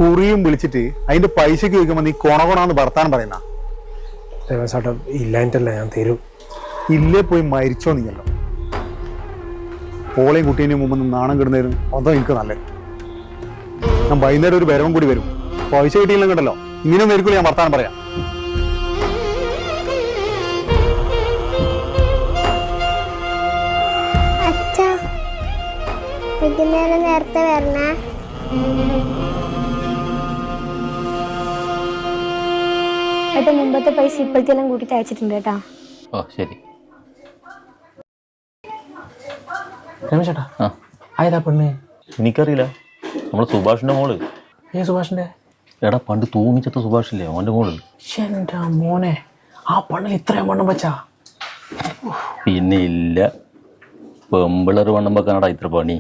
കുറിയും വിളിച്ചിട്ട് അതിന്റെ പൈസക്ക് ചോദിക്കുമ്പോ നീ കൊണകൊണാന്ന് വർത്താനം പറയുന്ന ദേവസാട്ട ഇല്ലായിട്ടല്ല ഞാൻ തരും. ഇല്ലേ പോയി മരിച്ചോ നീയല്ലോ. പോളയും കുട്ടീൻ്റെ മുമ്പ് നാണം കിടുന്നതിനും അതോ എനിക്ക് നല്ലത്. ഞാൻ വൈകുന്നേരം ഒരു വരവും കൂടി വരും. പൈസ കിട്ടിയില്ല കേട്ടല്ലോ, ഇങ്ങനെയൊന്നും ആയിരിക്കില്ല ഞാൻ വർത്താനം പറയാം. നേരത്തെ വരണേ. ഏട്ടാ മുമ്പത്തെ പൈസ ഇപ്പോഴത്തെല്ലാം കൂട്ടിട്ട് അയച്ചിട്ടുണ്ട് കേട്ടാ. ഓ ശരി. രമേശേട്ടാ ആയതാ പെണ്ണ്? എനിക്കറിയില്ല. നമ്മളെ സുഭാഷിന്റെ മോള്. ഏ സുഭാഷിന്റെ? എടാ പണ്ട് തൂങ്ങിച്ചത്ത സുഭാഷില്ലേ, അവന്റെ മോള്. എന്റെ മോനെ, ആ പെണ്ണിൽ ഇത്രയും വണ്ണം വെച്ചാ? പിന്നെ ഇല്ല, പെമ്പിളർ വണ്ണം വെക്കാനടാ ഇത്ര പണി.